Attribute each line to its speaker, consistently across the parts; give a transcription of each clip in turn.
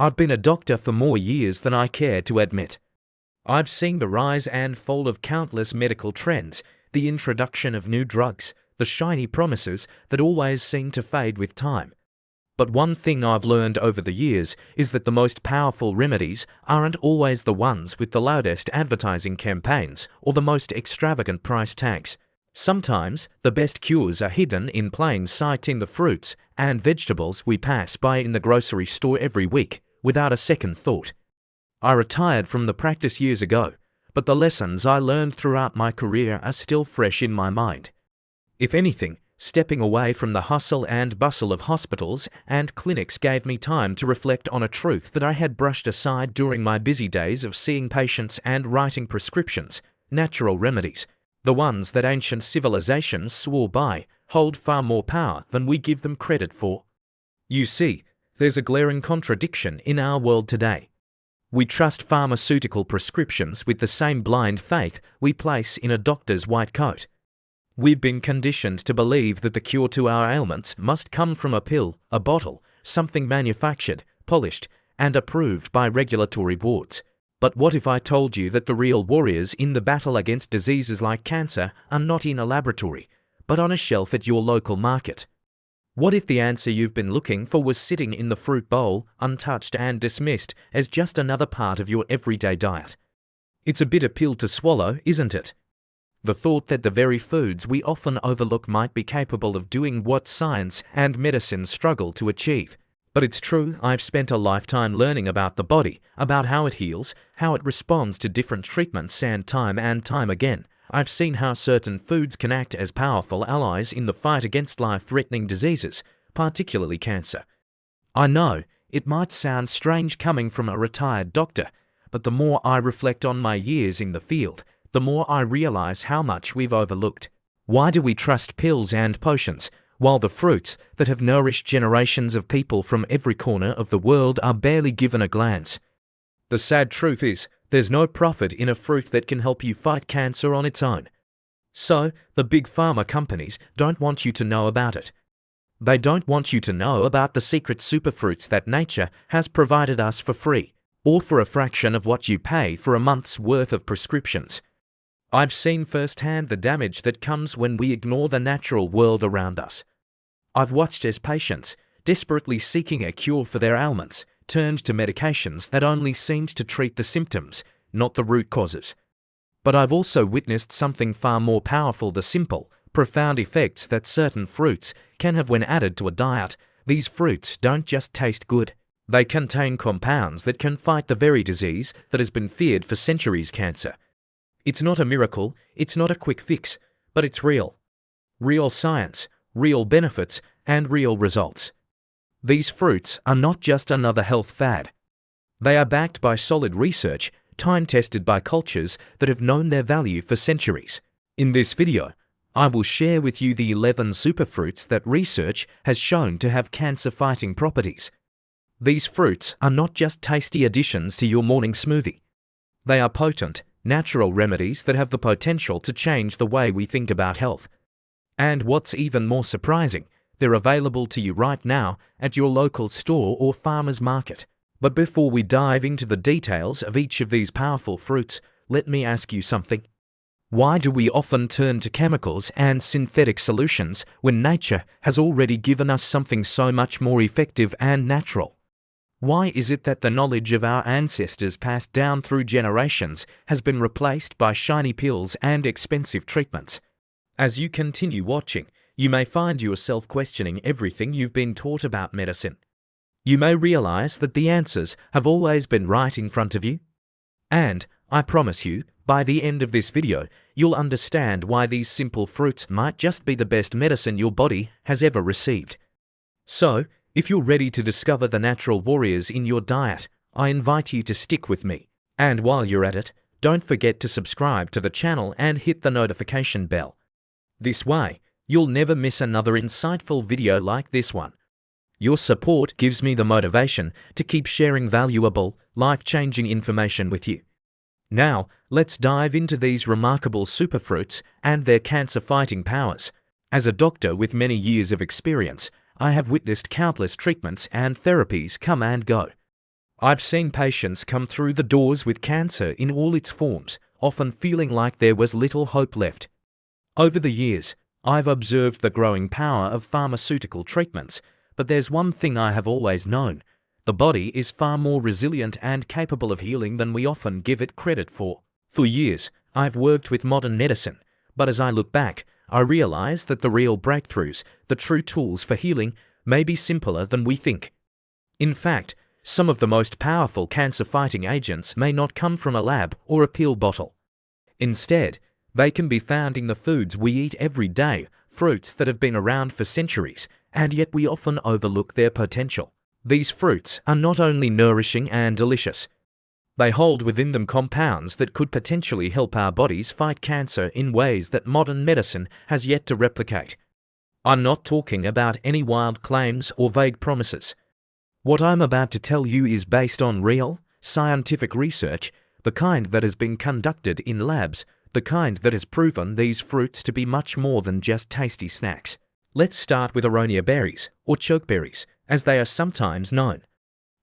Speaker 1: I've been a doctor for more years than I care to admit. I've seen the rise and fall of countless medical trends, the introduction of new drugs, the shiny promises that always seem to fade with time. But one thing I've learned over the years is that the most powerful remedies aren't always the ones with the loudest advertising campaigns or the most extravagant price tags. Sometimes the best cures are hidden in plain sight in the fruits and vegetables we pass by in the grocery store every week, without a second thought. I retired from the practice years ago, but the lessons I learned throughout my career are still fresh in my mind. If anything, stepping away from the hustle and bustle of hospitals and clinics gave me time to reflect on a truth that I had brushed aside during my busy days of seeing patients and writing prescriptions: natural remedies, the ones that ancient civilizations swore by, hold far more power than we give them credit for. You see, there's a glaring contradiction in our world today. We trust pharmaceutical prescriptions with the same blind faith we place in a doctor's white coat. We've been conditioned to believe that the cure to our ailments must come from a pill, a bottle, something manufactured, polished, and approved by regulatory boards. But what if I told you that the real warriors in the battle against diseases like cancer are not in a laboratory, but on a shelf at your local market? What if the answer you've been looking for was sitting in the fruit bowl, untouched and dismissed as just another part of your everyday diet? It's a bitter pill to swallow, isn't it? The thought that the very foods we often overlook might be capable of doing what science and medicine struggle to achieve. But it's true, I've spent a lifetime learning about the body, about how it heals, how it responds to different treatments, and time again, I've seen how certain foods can act as powerful allies in the fight against life-threatening diseases, particularly cancer. I know, it might sound strange coming from a retired doctor, but the more I reflect on my years in the field, the more I realize how much we've overlooked. Why do we trust pills and potions, while the fruits that have nourished generations of people from every corner of the world are barely given a glance? The sad truth is, there's no profit in a fruit that can help you fight cancer on its own. So, the big pharma companies don't want you to know about it. They don't want you to know about the secret superfruits that nature has provided us for free, or for a fraction of what you pay for a month's worth of prescriptions. I've seen firsthand the damage that comes when we ignore the natural world around us. I've watched as patients, desperately seeking a cure for their ailments, turned to medications that only seemed to treat the symptoms, not the root causes. But I've also witnessed something far more powerful: the simple, profound effects that certain fruits can have when added to a diet. These fruits don't just taste good. They contain compounds that can fight the very disease that has been feared for centuries: cancer. It's not a miracle, it's not a quick fix, but it's real. Real science, real benefits, and real results. These fruits are not just another health fad. They are backed by solid research, time-tested by cultures that have known their value for centuries. In this video, I will share with you the 11 superfruits that research has shown to have cancer-fighting properties. These fruits are not just tasty additions to your morning smoothie. They are potent, natural remedies that have the potential to change the way we think about health. And what's even more surprising, they're available to you right now at your local store or farmer's market. But before we dive into the details of each of these powerful fruits, let me ask you something. Why do we often turn to chemicals and synthetic solutions when nature has already given us something so much more effective and natural? Why is it that the knowledge of our ancestors passed down through generations has been replaced by shiny pills and expensive treatments? As you continue watching, you may find yourself questioning everything you've been taught about medicine. You may realize that the answers have always been right in front of you. And, I promise you, by the end of this video, you'll understand why these simple fruits might just be the best medicine your body has ever received. So, if you're ready to discover the natural warriors in your diet, I invite you to stick with me. And while you're at it, don't forget to subscribe to the channel and hit the notification bell. This way, you'll never miss another insightful video like this one. Your support gives me the motivation to keep sharing valuable, life-changing information with you. Now, let's dive into these remarkable superfruits and their cancer-fighting powers. As a doctor with many years of experience, I have witnessed countless treatments and therapies come and go. I've seen patients come through the doors with cancer in all its forms, often feeling like there was little hope left. Over the years, I've observed the growing power of pharmaceutical treatments, but there's one thing I have always known. The body is far more resilient and capable of healing than we often give it credit for. For years, I've worked with modern medicine, but as I look back, I realize that the real breakthroughs, the true tools for healing, may be simpler than we think. In fact, some of the most powerful cancer-fighting agents may not come from a lab or a pill bottle. Instead, they can be found in the foods we eat every day, fruits that have been around for centuries, and yet we often overlook their potential. These fruits are not only nourishing and delicious, they hold within them compounds that could potentially help our bodies fight cancer in ways that modern medicine has yet to replicate. I'm not talking about any wild claims or vague promises. What I'm about to tell you is based on real, scientific research, the kind that has been conducted in labs, the kind that has proven these fruits to be much more than just tasty snacks. Let's start with aronia berries, or chokeberries, as they are sometimes known.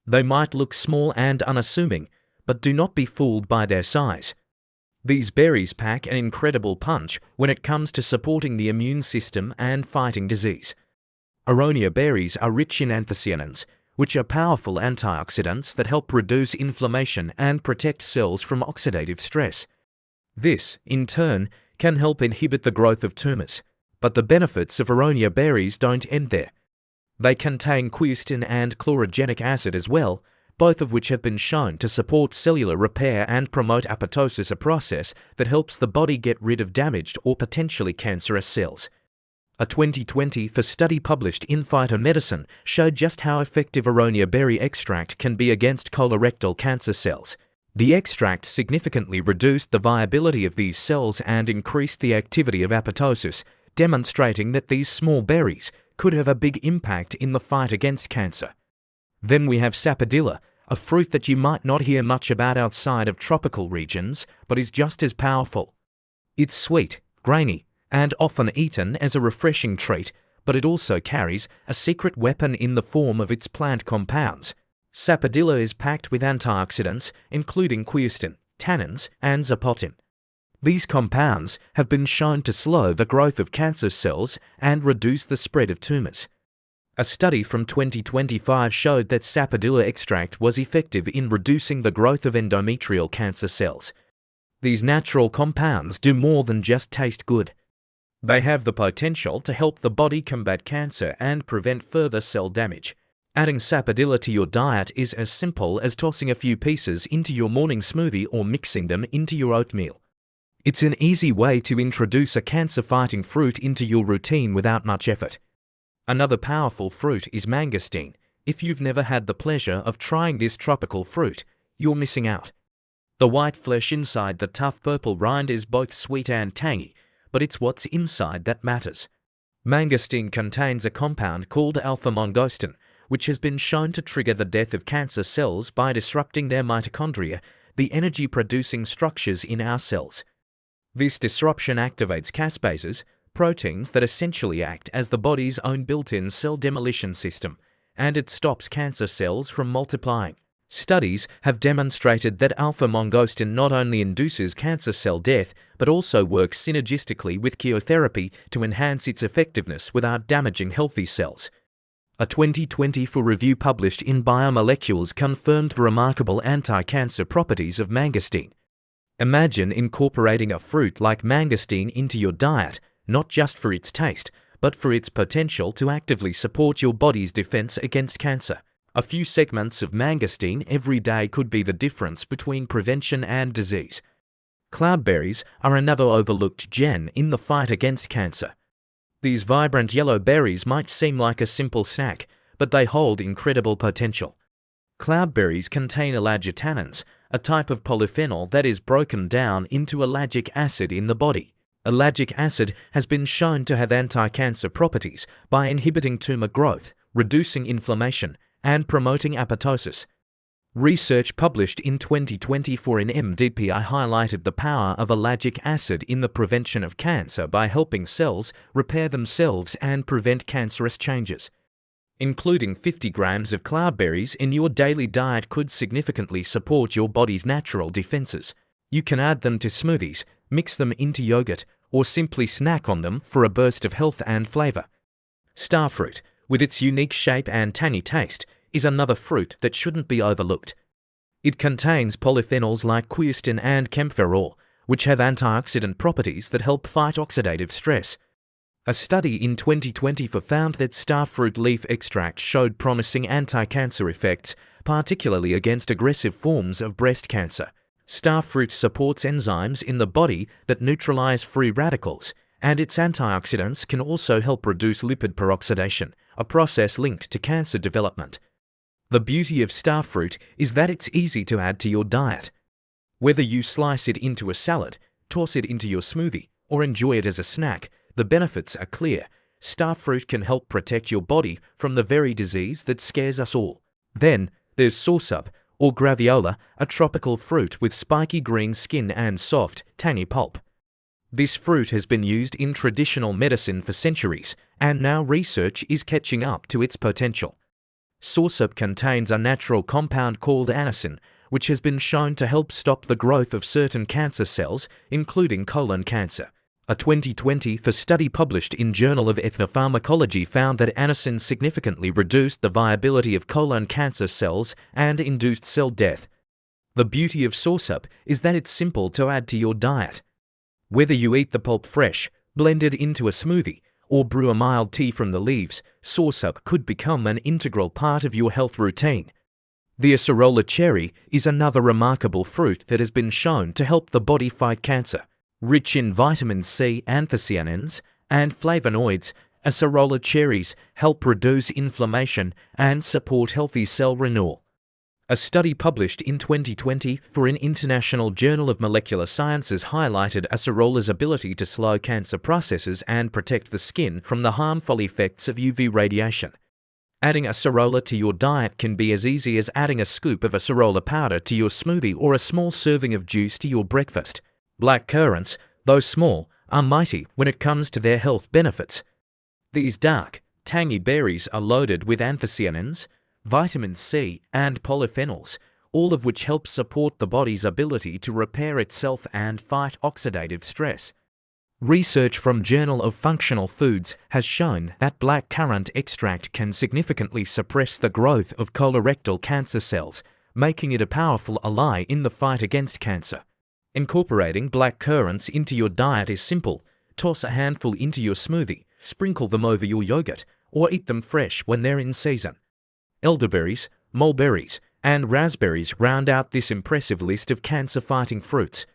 Speaker 1: They might look small and unassuming, but do not be fooled by their size. These berries pack an incredible punch when it comes to supporting the immune system and fighting disease. Aronia berries are rich in anthocyanins, which are powerful antioxidants that help reduce inflammation and protect cells from oxidative stress. This, in turn, can help inhibit the growth of tumors. But the benefits of aronia berries don't end there. They contain quercetin and chlorogenic acid as well, both of which have been shown to support cellular repair and promote apoptosis, a process that helps the body get rid of damaged or potentially cancerous cells. A 2020 study published in Phytomedicine showed just how effective aronia berry extract can be against colorectal cancer cells. The extract significantly reduced the viability of these cells and increased the activity of apoptosis, demonstrating that these small berries could have a big impact in the fight against cancer. Then we have sapodilla, a fruit that you might not hear much about outside of tropical regions, but is just as powerful. It's sweet, grainy, and often eaten as a refreshing treat, but it also carries a secret weapon in the form of its plant compounds. Sapodilla is packed with antioxidants, including quercetin, tannins, and zapotin. These compounds have been shown to slow the growth of cancer cells and reduce the spread of tumors. A study from 2025 showed that sapodilla extract was effective in reducing the growth of endometrial cancer cells. These natural compounds do more than just taste good. They have the potential to help the body combat cancer and prevent further cell damage. Adding sapodilla to your diet is as simple as tossing a few pieces into your morning smoothie or mixing them into your oatmeal. It's an easy way to introduce a cancer-fighting fruit into your routine without much effort. Another powerful fruit is mangosteen. If you've never had the pleasure of trying this tropical fruit, you're missing out. The white flesh inside the tough purple rind is both sweet and tangy, but it's what's inside that matters. Mangosteen contains a compound called alpha-mangosteen, which has been shown to trigger the death of cancer cells by disrupting their mitochondria, the energy-producing structures in our cells. This disruption activates caspases, proteins that essentially act as the body's own built-in cell demolition system, and it stops cancer cells from multiplying. Studies have demonstrated that alpha-mangosteen not only induces cancer cell death, but also works synergistically with chemotherapy to enhance its effectiveness without damaging healthy cells. A 2024 review published in Biomolecules confirmed the remarkable anti-cancer properties of mangosteen. Imagine incorporating a fruit like mangosteen into your diet, not just for its taste, but for its potential to actively support your body's defense against cancer. A few segments of mangosteen every day could be the difference between prevention and disease. Cloudberries are another overlooked gem in the fight against cancer. These vibrant yellow berries might seem like a simple snack, but they hold incredible potential. Cloudberries contain elagitannins, a type of polyphenol that is broken down into ellagic acid in the body. Ellagic acid has been shown to have anti-cancer properties by inhibiting tumor growth, reducing inflammation, and promoting apoptosis. Research published in 2024 in MDPI highlighted the power of ellagic acid in the prevention of cancer by helping cells repair themselves and prevent cancerous changes. Including 50 grams of cloudberries in your daily diet could significantly support your body's natural defenses. You can add them to smoothies, mix them into yogurt, or simply snack on them for a burst of health and flavor. Starfruit, with its unique shape and tangy taste, is another fruit that shouldn't be overlooked. It contains polyphenols like quercetin and kaempferol, which have antioxidant properties that help fight oxidative stress. A study in 2020 found that starfruit leaf extract showed promising anti-cancer effects, particularly against aggressive forms of breast cancer. Starfruit supports enzymes in the body that neutralize free radicals, and its antioxidants can also help reduce lipid peroxidation, a process linked to cancer development. The beauty of starfruit is that it's easy to add to your diet. Whether you slice it into a salad, toss it into your smoothie, or enjoy it as a snack, the benefits are clear. Starfruit can help protect your body from the very disease that scares us all. Then, there's sauersup, or graviola, a tropical fruit with spiky green skin and soft, tangy pulp. This fruit has been used in traditional medicine for centuries, and now research is catching up to its potential. Sauersup contains a natural compound called anisin, which has been shown to help stop the growth of certain cancer cells, including colon cancer. A 2020 study published in Journal of Ethnopharmacology found that anisin significantly reduced the viability of colon cancer cells and induced cell death. The beauty of sauersup is that it's simple to add to your diet. Whether you eat the pulp fresh, blend it into a smoothie, or brew a mild tea from the leaves, sauersup could become an integral part of your health routine. The acerola cherry is another remarkable fruit that has been shown to help the body fight cancer. Rich in vitamin C, anthocyanins, and flavonoids, acerola cherries help reduce inflammation and support healthy cell renewal. A study published in 2020 for an International Journal of Molecular Sciences highlighted acerola's ability to slow cancer processes and protect the skin from the harmful effects of UV radiation. Adding acerola to your diet can be as easy as adding a scoop of acerola powder to your smoothie or a small serving of juice to your breakfast. Black currants, though small, are mighty when it comes to their health benefits. These dark, tangy berries are loaded with anthocyanins, vitamin C, and polyphenols, all of which help support the body's ability to repair itself and fight oxidative stress. Research from Journal of Functional Foods has shown that black currant extract can significantly suppress the growth of colorectal cancer cells, making it a powerful ally in the fight against cancer. Incorporating black currants into your diet is simple. Toss a handful into your smoothie, sprinkle them over your yogurt, or eat them fresh when they're in season. Elderberries, mulberries, and raspberries round out this impressive list of cancer-fighting fruits.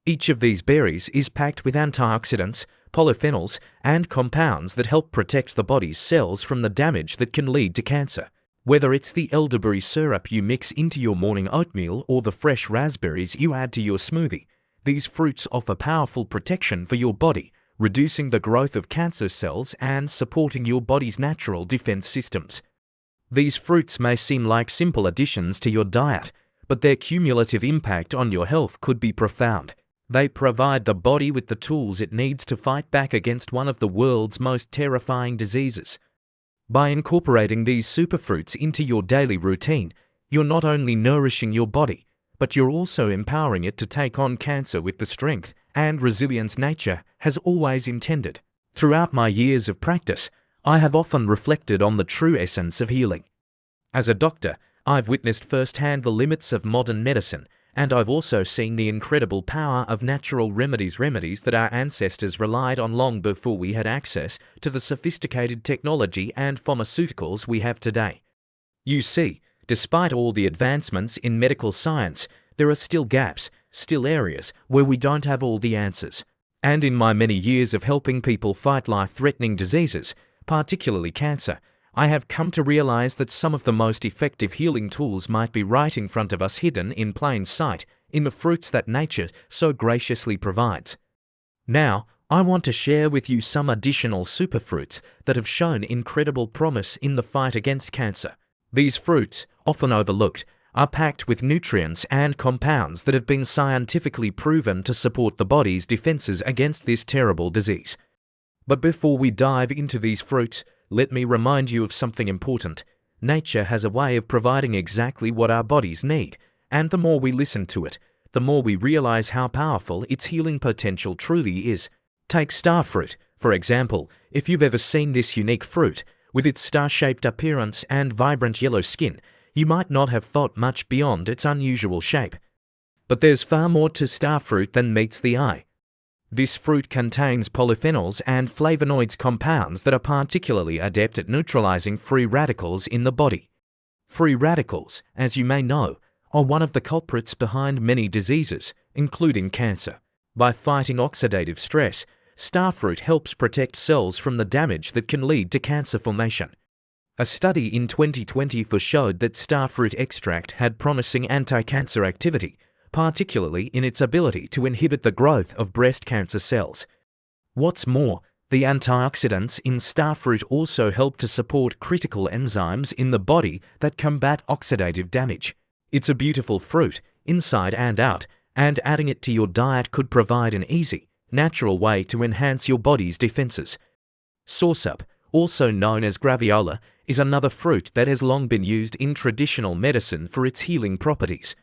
Speaker 1: Each of these berries is packed with antioxidants, polyphenols, and compounds that help protect the body's cells from the damage that can lead to cancer. Whether it's the elderberry syrup you mix into your morning oatmeal or the fresh raspberries you add to your smoothie, these fruits offer powerful protection for your body, reducing the growth of cancer cells and supporting your body's natural defense systems. These fruits may seem like simple additions to your diet, but their cumulative impact on your health could be profound. They provide the body with the tools it needs to fight back against one of the world's most terrifying diseases. By incorporating these superfruits into your daily routine, you're not only nourishing your body, but you're also empowering it to take on cancer with the strength and resilience nature has always intended. Throughout my years of practice, I have often reflected on the true essence of healing. As a doctor, I've witnessed firsthand the limits of modern medicine, and I've also seen the incredible power of natural remedies that our ancestors relied on long before we had access to the sophisticated technology and pharmaceuticals we have today. You see, despite all the advancements in medical science, there are still gaps, still areas where we don't have all the answers. And in my many years of helping people fight life-threatening diseases, particularly cancer, I have come to realize that some of the most effective healing tools might be right in front of us, hidden in plain sight, in the fruits that nature so graciously provides. Now, I want to share with you some additional superfruits that have shown incredible promise in the fight against cancer. These fruits, often overlooked, are packed with nutrients and compounds that have been scientifically proven to support the body's defenses against this terrible disease. But before we dive into these fruits, Let me remind you of something important. Nature has a way of providing exactly what our bodies need, and the more we listen to it, the more we realize how powerful its healing potential truly is. Take starfruit, for example. If you've ever seen this unique fruit, with its star-shaped appearance and vibrant yellow skin, you might not have thought much beyond its unusual shape. But there's far more to starfruit than meets the eye. This fruit contains polyphenols and flavonoids, compounds that are particularly adept at neutralizing free radicals in the body. Free radicals, as you may know, are one of the culprits behind many diseases, including cancer. By fighting oxidative stress, starfruit helps protect cells from the damage that can lead to cancer formation. A study in 2020 showed that starfruit extract had promising anti-cancer activity, particularly in its ability to inhibit the growth of breast cancer cells. What's more, the antioxidants in starfruit also help to support critical enzymes in the body that combat oxidative damage. It's a beautiful fruit, inside and out, and adding it to your diet could provide an easy, natural way to enhance your body's defenses. Sauersup, also known as graviola, is another fruit that has long been used in traditional medicine for its healing properties.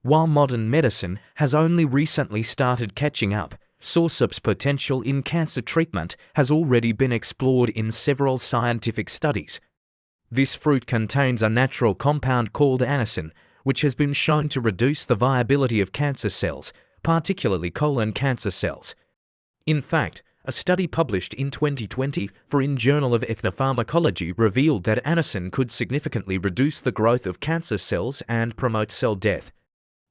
Speaker 1: While modern medicine has only recently started catching up, sausup's potential in cancer treatment has already been explored in several scientific studies. This fruit contains a natural compound called anisin, which has been shown to reduce the viability of cancer cells, particularly colon cancer cells. In fact, a study published in 2020 in Journal of Ethnopharmacology revealed that anisin could significantly reduce the growth of cancer cells and promote cell death.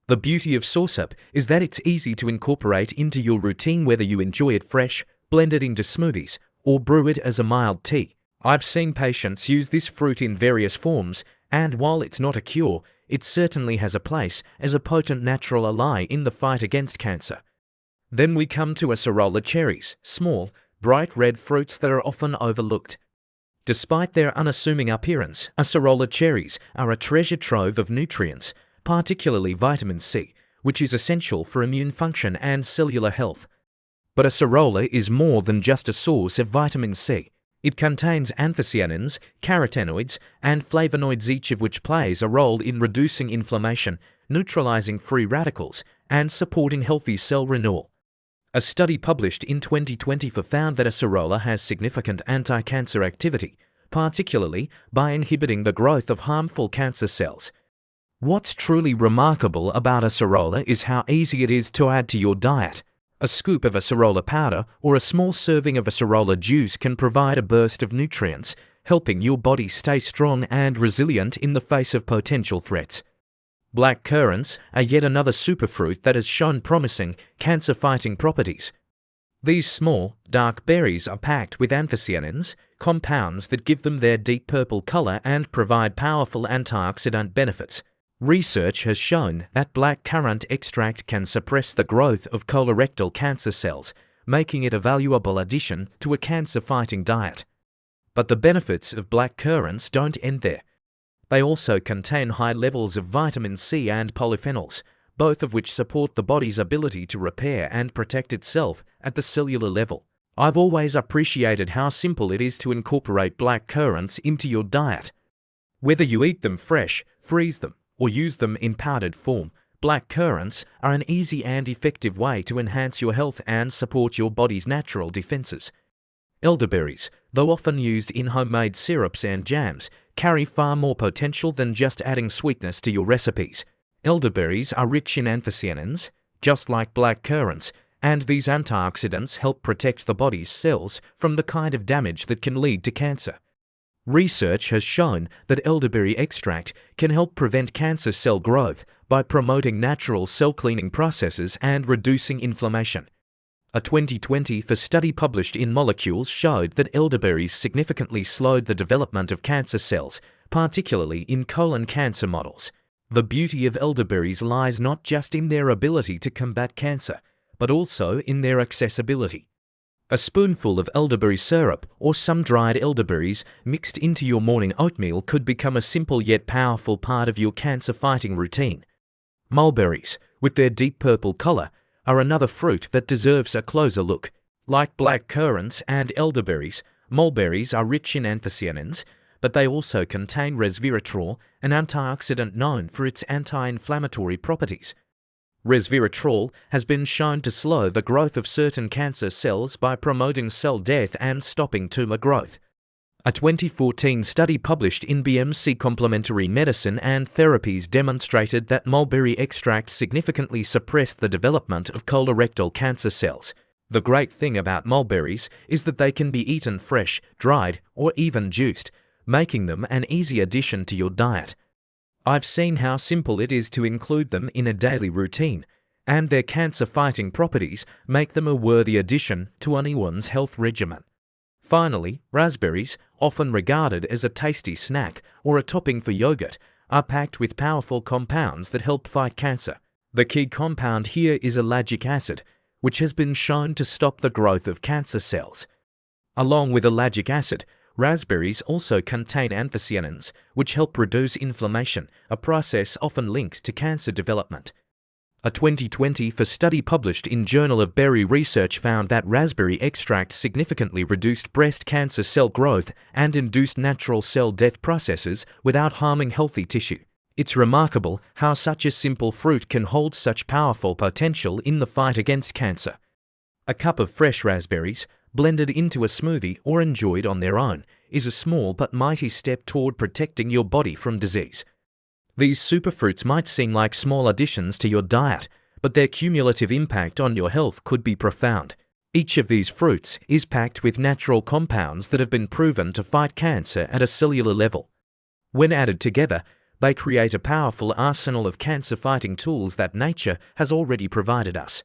Speaker 1: The beauty of sauersup is that it's easy to incorporate into your routine, whether you enjoy it fresh, blend it into smoothies, or brew it as a mild tea. I've seen patients use this fruit in various forms, and while it's not a cure, it certainly has a place as a potent natural ally in the fight against cancer. Then we come to acerola cherries, small, bright red fruits that are often overlooked. Despite their unassuming appearance, acerola cherries are a treasure trove of nutrients, particularly vitamin C, which is essential for immune function and cellular health. But acerola is more than just a source of vitamin C. It contains anthocyanins, carotenoids, and flavonoids, each of which plays a role in reducing inflammation, neutralizing free radicals, and supporting healthy cell renewal. A study published in 2020 found that acerola has significant anti-cancer activity, particularly by inhibiting the growth of harmful cancer cells. What's truly remarkable about acerola is how easy it is to add to your diet. A scoop of acerola powder or a small serving of acerola juice can provide a burst of nutrients, helping your body stay strong and resilient in the face of potential threats. Black currants are yet another superfruit that has shown promising cancer-fighting properties. These small, dark berries are packed with anthocyanins, compounds that give them their deep purple color and provide powerful antioxidant benefits. Research has shown that black currant extract can suppress the growth of colorectal cancer cells, making it a valuable addition to a cancer-fighting diet. But the benefits of black currants don't end there. They also contain high levels of vitamin C and polyphenols, both of which support the body's ability to repair and protect itself at the cellular level. I've always appreciated how simple it is to incorporate black currants into your diet. Whether you eat them fresh, freeze them, or use them in powdered form, black currants are an easy and effective way to enhance your health and support your body's natural defenses. Elderberries, though often used in homemade syrups and jams, carry far more potential than just adding sweetness to your recipes. Elderberries are rich in anthocyanins, just like black currants, and these antioxidants help protect the body's cells from the kind of damage that can lead to cancer. Research has shown that elderberry extract can help prevent cancer cell growth by promoting natural cell-cleaning processes and reducing inflammation. A 2020 study published in Molecules showed that elderberries significantly slowed the development of cancer cells, particularly in colon cancer models. The beauty of elderberries lies not just in their ability to combat cancer, but also in their accessibility. A spoonful of elderberry syrup or some dried elderberries mixed into your morning oatmeal could become a simple yet powerful part of your cancer-fighting routine. Mulberries, with their deep purple color, are another fruit that deserves a closer look. Like black currants and elderberries, Mulberries are rich in anthocyanins, but they also contain resveratrol, an antioxidant known for its anti-inflammatory properties. Resveratrol has been shown to slow the growth of certain cancer cells by promoting cell death and stopping tumor growth. A 2014 study published in BMC Complementary Medicine and Therapies demonstrated that mulberry extracts significantly suppressed the development of colorectal cancer cells. The great thing about mulberries is that they can be eaten fresh, dried, or even juiced, making them an easy addition to your diet. I've seen how simple it is to include them in a daily routine, and their cancer-fighting properties make them a worthy addition to anyone's health regimen. Finally, raspberries, often regarded as a tasty snack or a topping for yogurt, are packed with powerful compounds that help fight cancer. The key compound here is ellagic acid, which has been shown to stop the growth of cancer cells. Along with ellagic acid, raspberries also contain anthocyanins, which help reduce inflammation, a process often linked to cancer development. A 2020 study published in Journal of Berry Research found that raspberry extract significantly reduced breast cancer cell growth and induced natural cell death processes without harming healthy tissue. It's remarkable how such a simple fruit can hold such powerful potential in the fight against cancer. A cup of fresh raspberries, blended into a smoothie or enjoyed on their own, is a small but mighty step toward protecting your body from disease. These superfruits might seem like small additions to your diet, but their cumulative impact on your health could be profound. Each of these fruits is packed with natural compounds that have been proven to fight cancer at a cellular level. When added together, they create a powerful arsenal of cancer-fighting tools that nature has already provided us.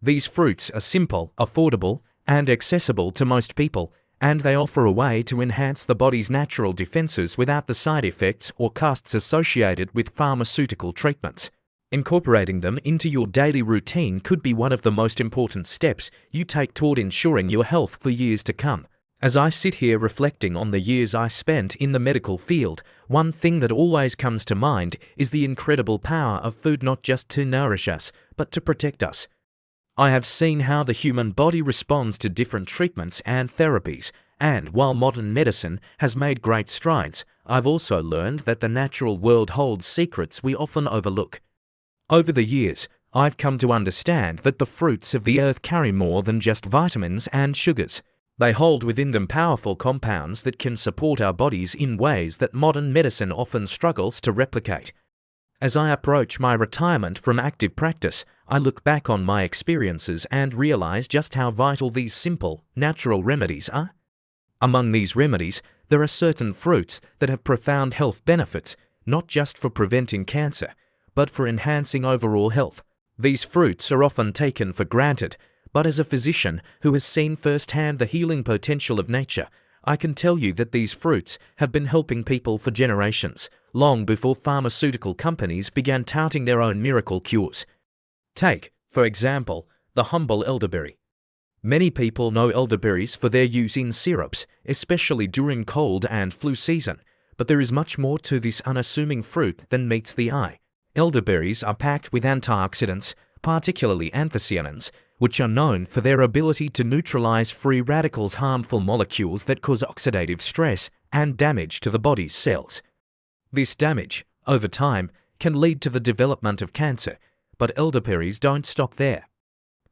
Speaker 1: These fruits are simple, affordable, and accessible to most people, and they offer a way to enhance the body's natural defenses without the side effects or costs associated with pharmaceutical treatments. Incorporating them into your daily routine could be one of the most important steps you take toward ensuring your health for years to come. As I sit here reflecting on the years I spent in the medical field, one thing that always comes to mind is the incredible power of food not just to nourish us, but to protect us. I have seen how the human body responds to different treatments and therapies, and while modern medicine has made great strides, I've also learned that the natural world holds secrets we often overlook. Over the years, I've come to understand that the fruits of the earth carry more than just vitamins and sugars. They hold within them powerful compounds that can support our bodies in ways that modern medicine often struggles to replicate. As I approach my retirement from active practice, I look back on my experiences and realize just how vital these simple, natural remedies are. Among these remedies, there are certain fruits that have profound health benefits, not just for preventing cancer, but for enhancing overall health. These fruits are often taken for granted, but as a physician who has seen firsthand the healing potential of nature, I can tell you that these fruits have been helping people for generations, long before pharmaceutical companies began touting their own miracle cures. Take, for example, the humble elderberry. Many people know elderberries for their use in syrups, especially during cold and flu season, but there is much more to this unassuming fruit than meets the eye. Elderberries are packed with antioxidants, particularly anthocyanins, which are known for their ability to neutralize free radicals, harmful molecules that cause oxidative stress and damage to the body's cells. This damage, over time, can lead to the development of cancer, but elderberries don't stop there.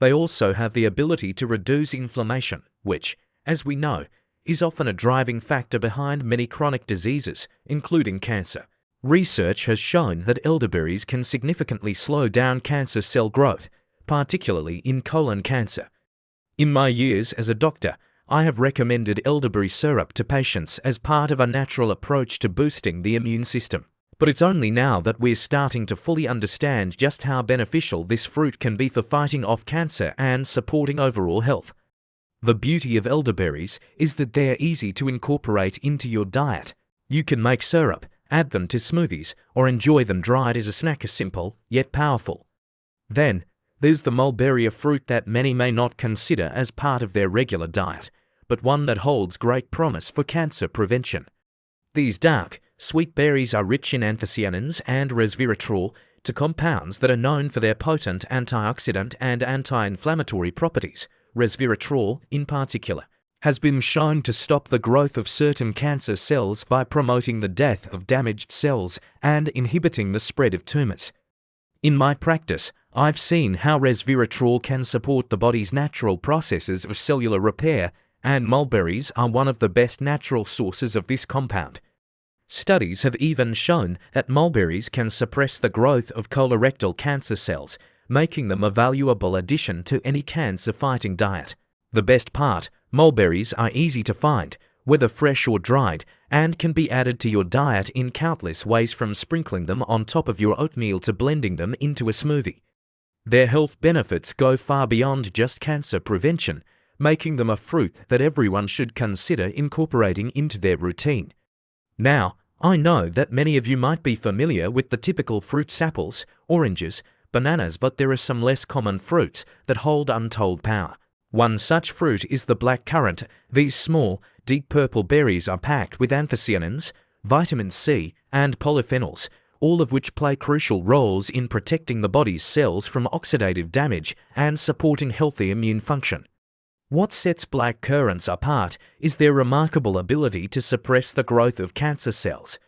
Speaker 1: They also have the ability to reduce inflammation, which, as we know, is often a driving factor behind many chronic diseases, including cancer. Research has shown that elderberries can significantly slow down cancer cell growth, particularly in colon cancer. In my years as a doctor, I have recommended elderberry syrup to patients as part of a natural approach to boosting the immune system. But it's only now that we're starting to fully understand just how beneficial this fruit can be for fighting off cancer and supporting overall health. The beauty of elderberries is that they're easy to incorporate into your diet. You can make syrup, add them to smoothies, or enjoy them dried as a snack. Simple, yet powerful. Then, there's the mulberry, a fruit that many may not consider as part of their regular diet, but one that holds great promise for cancer prevention. These dark, sweet berries are rich in anthocyanins and resveratrol, two compounds that are known for their potent antioxidant and anti-inflammatory properties, resveratrol in particular. has been shown to stop the growth of certain cancer cells by promoting the death of damaged cells and inhibiting the spread of tumors. In my practice, I've seen how resveratrol can support the body's natural processes of cellular repair, and mulberries are one of the best natural sources of this compound. Studies have even shown that mulberries can suppress the growth of colorectal cancer cells, making them a valuable addition to any cancer-fighting diet. The best part, mulberries are easy to find, whether fresh or dried, and can be added to your diet in countless ways, from sprinkling them on top of your oatmeal to blending them into a smoothie. Their health benefits go far beyond just cancer prevention, making them a fruit that everyone should consider incorporating into their routine. Now, I know that many of you might be familiar with the typical fruits: apples, oranges, bananas, but there are some less common fruits that hold untold power. One such fruit is the black currant. These small, deep purple berries are packed with anthocyanins, vitamin C, and polyphenols, all of which play crucial roles in protecting the body's cells from oxidative damage and supporting healthy immune function. What sets black currants apart is their remarkable ability to suppress the growth of cancer cells.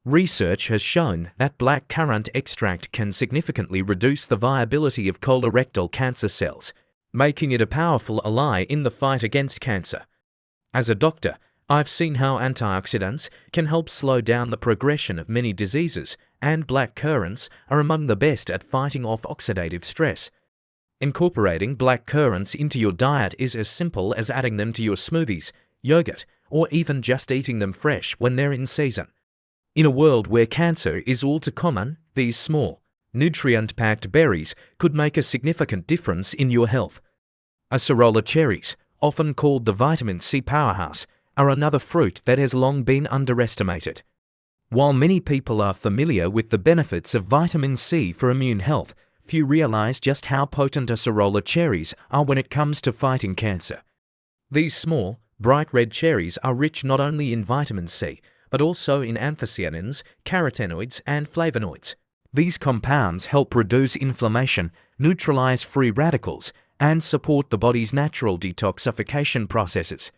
Speaker 1: Research has shown that black currant extract can significantly reduce the viability of colorectal cancer cells, making it a powerful ally in the fight against cancer. As a doctor, I've seen how antioxidants can help slow down the progression of many diseases, and black currants are among the best at fighting off oxidative stress. Incorporating black currants into your diet is as simple as adding them to your smoothies, yogurt, or even just eating them fresh when they're in season. In a world where cancer is all too common, these small, nutrient-packed berries could make a significant difference in your health. Acerola cherries, often called the vitamin C powerhouse, are another fruit that has long been underestimated. While many people are familiar with the benefits of vitamin C for immune health, few realize just how potent acerola cherries are when it comes to fighting cancer. These small, bright red cherries are rich not only in vitamin C, but also in anthocyanins, carotenoids, and flavonoids. These compounds help reduce inflammation, neutralize free radicals, and support the body's natural detoxification processes.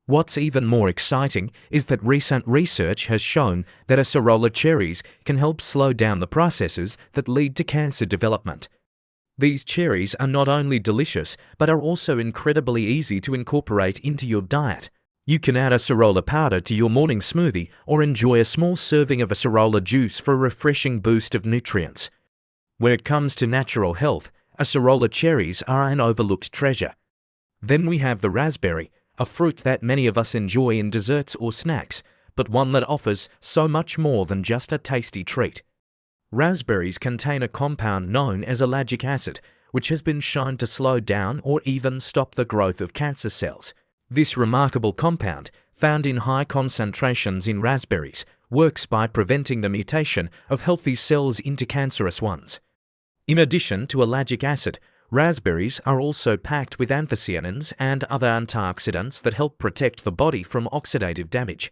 Speaker 1: What's even more exciting is that recent research has shown that acerola cherries can help slow down the processes that lead to cancer development. These cherries are not only delicious, but are also incredibly easy to incorporate into your diet. You can add acerola powder to your morning smoothie or enjoy a small serving of acerola juice for a refreshing boost of nutrients. When it comes to natural health, acerola cherries are an overlooked treasure. Then we have the raspberry, a fruit that many of us enjoy in desserts or snacks, but one that offers so much more than just a tasty treat. Raspberries contain a compound known as ellagic acid, which has been shown to slow down or even stop the growth of cancer cells. This remarkable compound, found in high concentrations in raspberries, works by preventing the mutation of healthy cells into cancerous ones. In addition to ellagic acid, raspberries are also packed with anthocyanins and other antioxidants that help protect the body from oxidative damage.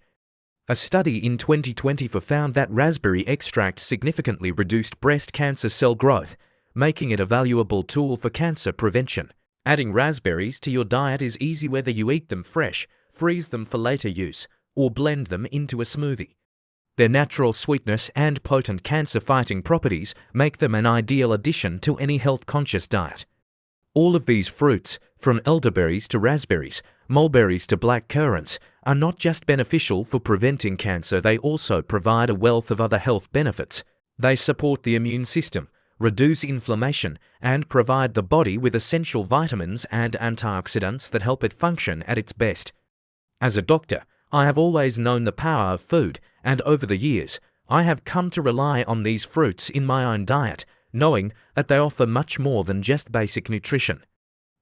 Speaker 1: A study in 2020 found that raspberry extract significantly reduced breast cancer cell growth, making it a valuable tool for cancer prevention. Adding raspberries to your diet is easy, whether you eat them fresh, freeze them for later use, or blend them into a smoothie. Their natural sweetness and potent cancer-fighting properties make them an ideal addition to any health-conscious diet. All of these fruits, from elderberries to raspberries, mulberries to black currants, are not just beneficial for preventing cancer, they also provide a wealth of other health benefits. They support the immune system, reduce inflammation, and provide the body with essential vitamins and antioxidants that help it function at its best. As a doctor, I have always known the power of food, and over the years, I have come to rely on these fruits in my own diet, knowing that they offer much more than just basic nutrition.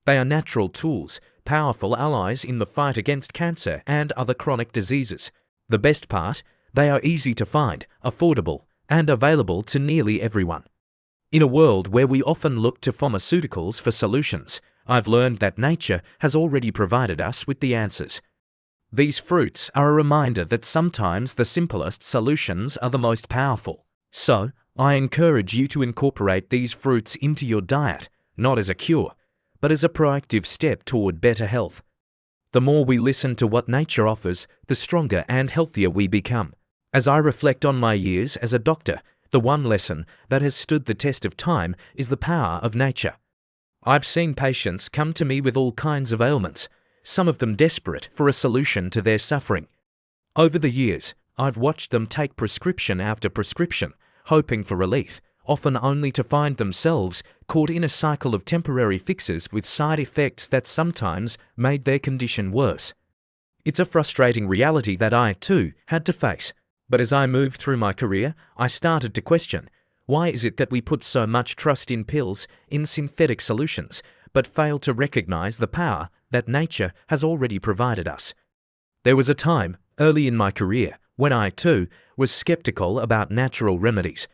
Speaker 1: They are natural tools, powerful allies in the fight against cancer and other chronic diseases. The best part, they are easy to find, affordable, and available to nearly everyone. In a world where we often look to pharmaceuticals for solutions, I've learned that nature has already provided us with the answers. These fruits are a reminder that sometimes the simplest solutions are the most powerful. So, I encourage you to incorporate these fruits into your diet, not as a cure, but as a proactive step toward better health. The more we listen to what nature offers, the stronger and healthier we become. As I reflect on my years as a doctor, the one lesson that has stood the test of time is the power of nature. I've seen patients come to me with all kinds of ailments, some of them desperate for a solution to their suffering. Over the years, I've watched them take prescription after prescription, hoping for relief, often only to find themselves caught in a cycle of temporary fixes with side effects that sometimes made their condition worse. It's a frustrating reality that I, too, had to face. But as I moved through my career, I started to question, why is it that we put so much trust in pills, in synthetic solutions, but fail to recognize the power that nature has already provided us? There was a time, early in my career, when I, too, was skeptical about natural remedies.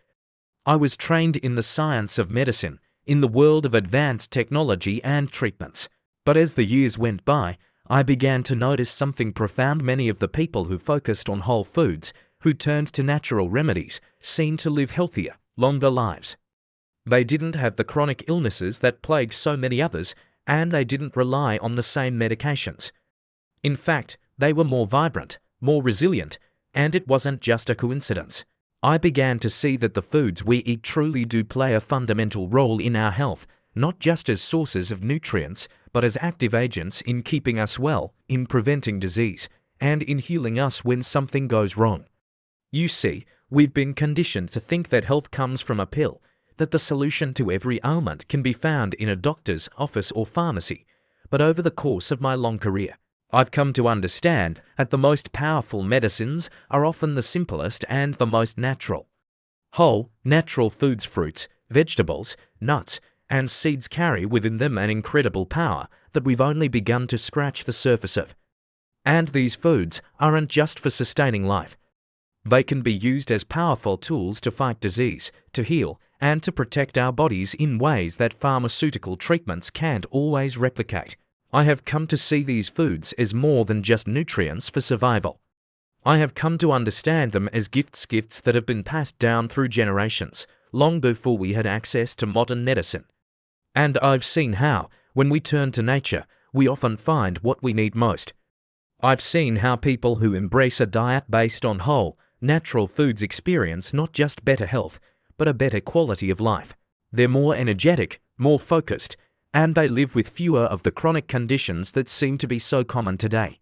Speaker 1: I was trained in the science of medicine, in the world of advanced technology and treatments. But as the years went by, I began to notice something profound. Many of the people who focused on whole foods, who turned to natural remedies, seemed to live healthier, longer lives. They didn't have the chronic illnesses that plague so many others, and they didn't rely on the same medications. In fact, they were more vibrant, more resilient, and it wasn't just a coincidence. I began to see that the foods we eat truly do play a fundamental role in our health, not just as sources of nutrients, but as active agents in keeping us well, in preventing disease, and in healing us when something goes wrong. You see, we've been conditioned to think that health comes from a pill, that the solution to every ailment can be found in a doctor's office or pharmacy. But over the course of my long career, I've come to understand that the most powerful medicines are often the simplest and the most natural. Whole, natural foods, fruits, vegetables, nuts, and seeds carry within them an incredible power that we've only begun to scratch the surface of. And these foods aren't just for sustaining life. They can be used as powerful tools to fight disease, to heal, and to protect our bodies in ways that pharmaceutical treatments can't always replicate. I have come to see these foods as more than just nutrients for survival. I have come to understand them as gifts that have been passed down through generations, long before we had access to modern medicine. And I've seen how, when we turn to nature, we often find what we need most. I've seen how people who embrace a diet based on whole, natural foods experience not just better health, but a better quality of life. They're more energetic, more focused, and they live with fewer of the chronic conditions that seem to be so common today.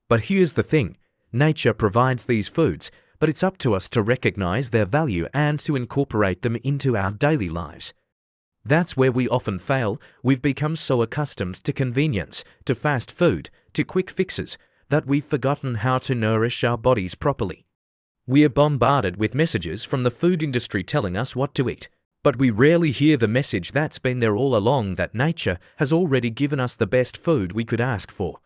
Speaker 1: But here's the thing, nature provides these foods, but it's up to us to recognize their value and to incorporate them into our daily lives. That's where we often fail. We've become so accustomed to convenience, to fast food, to quick fixes, that we've forgotten how to nourish our bodies properly. We are bombarded with messages from the food industry telling us what to eat, but we rarely hear the message that's been there all along, that nature has already given us the best food we could ask for.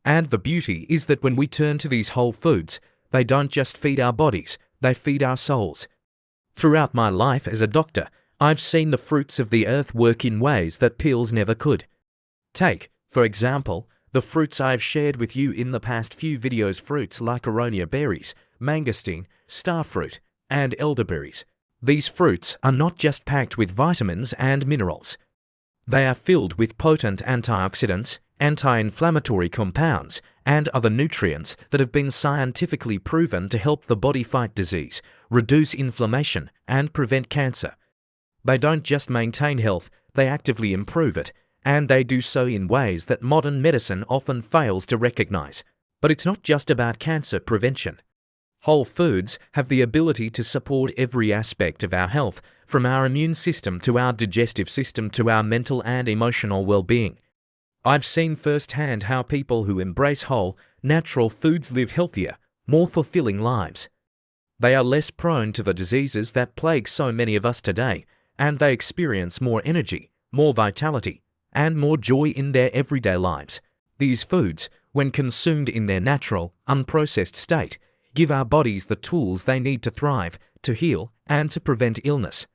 Speaker 1: And the beauty is that when we turn to these whole foods, they don't just feed our bodies, they feed our souls. Throughout my life as a doctor, I've seen the fruits of the earth work in ways that pills never could. Take, for example, the fruits I've shared with you in the past few videos, fruits like aronia berries, mangosteen, starfruit, and elderberries. These fruits are not just packed with vitamins and minerals. They are filled with potent antioxidants, anti-inflammatory compounds, and other nutrients that have been scientifically proven to help the body fight disease, reduce inflammation, and prevent cancer. They don't just maintain health, they actively improve it, and they do so in ways that modern medicine often fails to recognize. But it's not just about cancer prevention. Whole foods have the ability to support every aspect of our health, from our immune system to our digestive system to our mental and emotional well-being. I've seen firsthand how people who embrace whole, natural foods live healthier, more fulfilling lives. They are less prone to the diseases that plague so many of us today, and they experience more energy, more vitality, and more joy in their everyday lives. These foods, when consumed in their natural, unprocessed state, give our bodies the tools they need to thrive, to heal, and to prevent illness.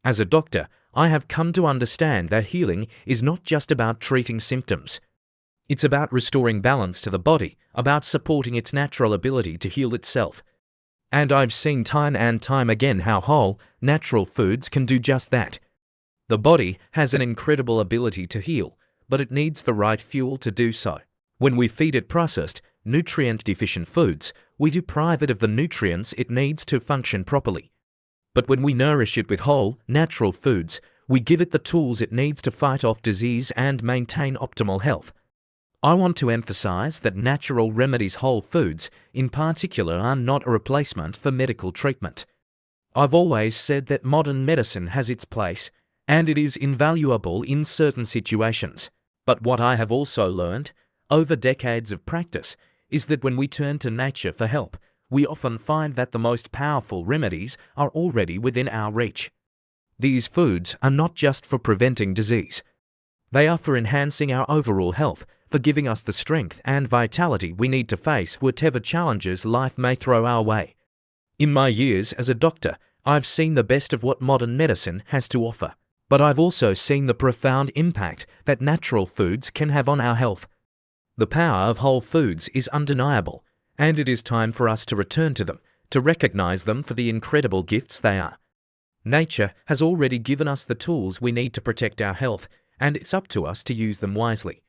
Speaker 1: As a doctor, I have come to understand that healing is not just about treating symptoms. It's about restoring balance to the body, about supporting its natural ability to heal itself. And I've seen time and time again how whole, natural foods can do just that. The body has an incredible ability to heal, but it needs the right fuel to do so. When we feed it processed, nutrient-deficient foods, we deprive it of the nutrients it needs to function properly. But when we nourish it with whole, natural foods, we give it the tools it needs to fight off disease and maintain optimal health. I want to emphasize that natural remedies, whole foods, in particular, are not a replacement for medical treatment. I've always said that modern medicine has its place, and it is invaluable in certain situations. But what I have also learned, over decades of practice, is that when we turn to nature for help, we often find that the most powerful remedies are already within our reach. These foods are not just for preventing disease. They are for enhancing our overall health, for giving us the strength and vitality we need to face whatever challenges life may throw our way. In my years as a doctor, I've seen the best of what modern medicine has to offer, but I've also seen the profound impact that natural foods can have on our health. The power of whole foods is undeniable, and it is time for us to return to them, to recognize them for the incredible gifts they are. Nature has already given us the tools we need to protect our health, and it's up to us to use them wisely.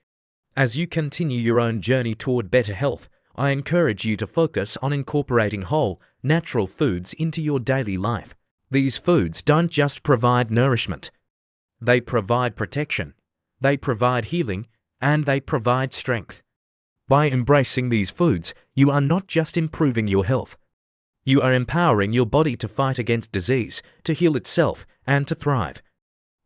Speaker 1: As you continue your own journey toward better health, I encourage you to focus on incorporating whole, natural foods into your daily life. These foods don't just provide nourishment. They provide protection, they provide healing, and they provide strength. By embracing these foods, you are not just improving your health. You are empowering your body to fight against disease, to heal itself, and to thrive.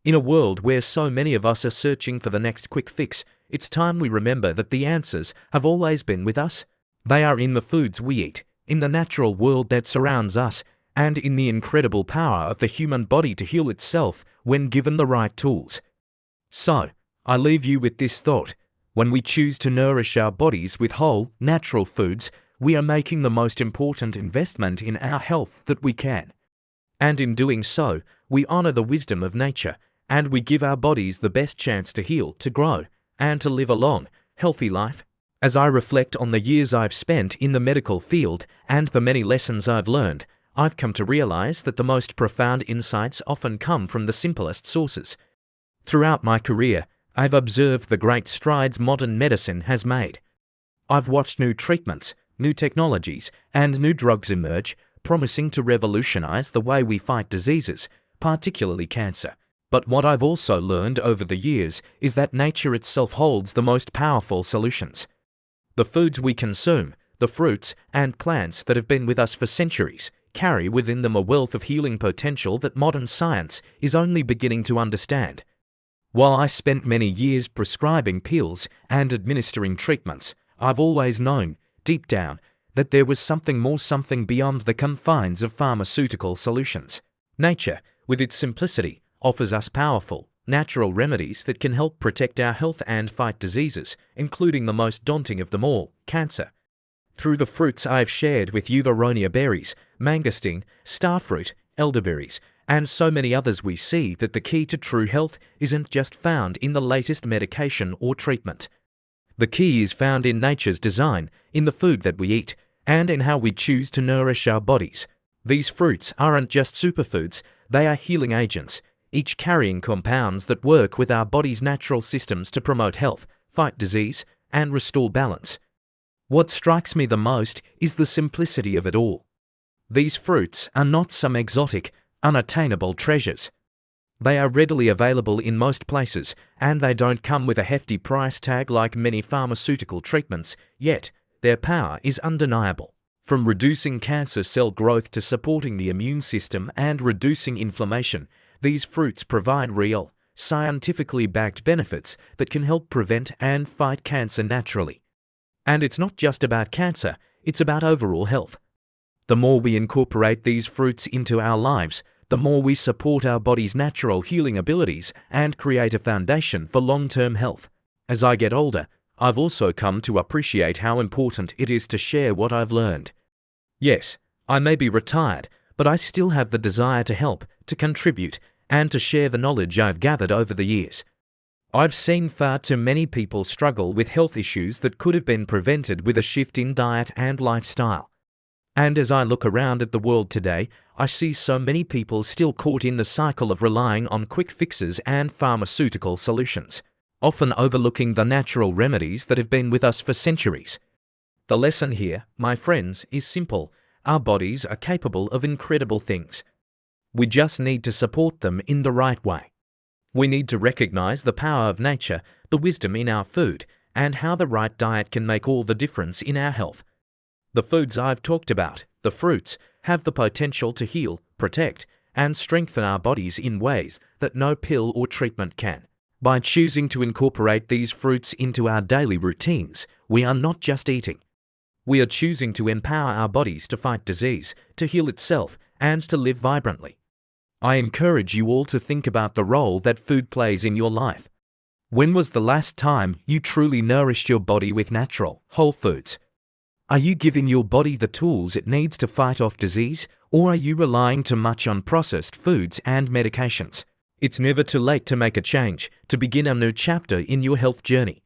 Speaker 1: In a world where so many of us are searching for the next quick fix, it's time we remember that the answers have always been with us. They are in the foods we eat, in the natural world that surrounds us, and in the incredible power of the human body to heal itself when given the right tools. So, I leave you with this thought. When we choose to nourish our bodies with whole, natural foods, we are making the most important investment in our health that we can. And in doing so, we honor the wisdom of nature, and we give our bodies the best chance to heal, to grow, and to live a long, healthy life. As I reflect on the years I've spent in the medical field and the many lessons I've learned, I've come to realize that the most profound insights often come from the simplest sources. Throughout my career, I've observed the great strides modern medicine has made. I've watched new treatments, new technologies, and new drugs emerge, promising to revolutionize the way we fight diseases, particularly cancer. But what I've also learned over the years is that nature itself holds the most powerful solutions. The foods we consume, the fruits and plants that have been with us for centuries, carry within them a wealth of healing potential that modern science is only beginning to understand. While I spent many years prescribing pills and administering treatments, I've always known, deep down, that there was something more, something beyond the confines of pharmaceutical solutions. Nature, with its simplicity, offers us powerful, natural remedies that can help protect our health and fight diseases, including the most daunting of them all, cancer. Through the fruits I've shared with you, aronia berries, mangosteen, starfruit, elderberries, and so many others, we see that the key to true health isn't just found in the latest medication or treatment. The key is found in nature's design, in the food that we eat, and in how we choose to nourish our bodies. These fruits aren't just superfoods, they are healing agents, each carrying compounds that work with our body's natural systems to promote health, fight disease, and restore balance. What strikes me the most is the simplicity of it all. These fruits are not some exotic, unattainable treasures. They are readily available in most places, and they don't come with a hefty price tag like many pharmaceutical treatments, yet their power is undeniable. From reducing cancer cell growth to supporting the immune system and reducing inflammation, these fruits provide real, scientifically backed benefits that can help prevent and fight cancer naturally. And it's not just about cancer, it's about overall health. The more we incorporate these fruits into our lives, the more we support our body's natural healing abilities and create a foundation for long-term health. As I get older, I've also come to appreciate how important it is to share what I've learned. Yes, I may be retired, but I still have the desire to help, to contribute, and to share the knowledge I've gathered over the years. I've seen far too many people struggle with health issues that could have been prevented with a shift in diet and lifestyle. And as I look around at the world today, I see so many people still caught in the cycle of relying on quick fixes and pharmaceutical solutions. often overlooking the natural remedies that have been with us for centuries. The lesson here, my friends, is simple. Our bodies are capable of incredible things. We just need to support them in the right way. We need to recognize the power of nature, the wisdom in our food, and how the right diet can make all the difference in our health. The foods I've talked about, the fruits, have the potential to heal, protect, and strengthen our bodies in ways that no pill or treatment can. By choosing to incorporate these fruits into our daily routines, we are not just eating. We are choosing to empower our bodies to fight disease, to heal itself, and to live vibrantly. I encourage you all to think about the role that food plays in your life. When was the last time you truly nourished your body with natural, whole foods? Are you giving your body the tools it needs to fight off disease, or are you relying too much on processed foods and medications? It's never too late to make a change, to begin a new chapter in your health journey.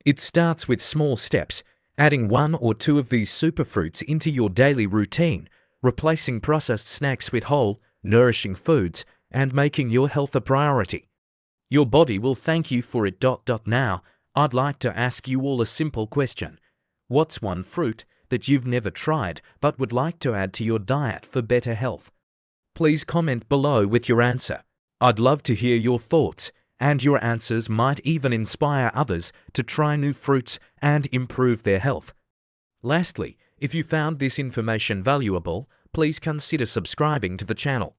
Speaker 1: It starts with small steps, adding 1 or 2 of these superfruits into your daily routine, replacing processed snacks with whole, nourishing foods, and making your health a priority. Your body will thank you for it. Now, I'd like to ask you all a simple question. What's one fruit that you've never tried but would like to add to your diet for better health? Please comment below with your answer. I'd love to hear your thoughts, and your answers might even inspire others to try new fruits and improve their health. Lastly, if you found this information valuable, please consider subscribing to the channel.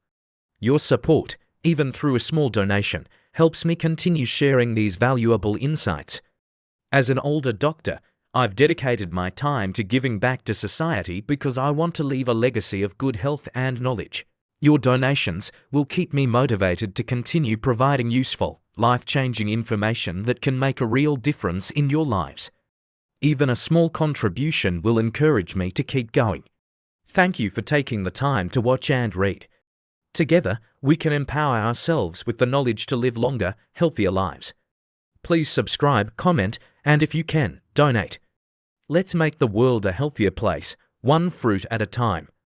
Speaker 1: Your support, even through a small donation, helps me continue sharing these valuable insights. As an older doctor, I've dedicated my time to giving back to society because I want to leave a legacy of good health and knowledge. Your donations will keep me motivated to continue providing useful, life-changing information that can make a real difference in your lives. Even a small contribution will encourage me to keep going. Thank you for taking the time to watch and read. Together, we can empower ourselves with the knowledge to live longer, healthier lives. Please subscribe, comment, and if you can, donate. Let's make the world a healthier place, one fruit at a time.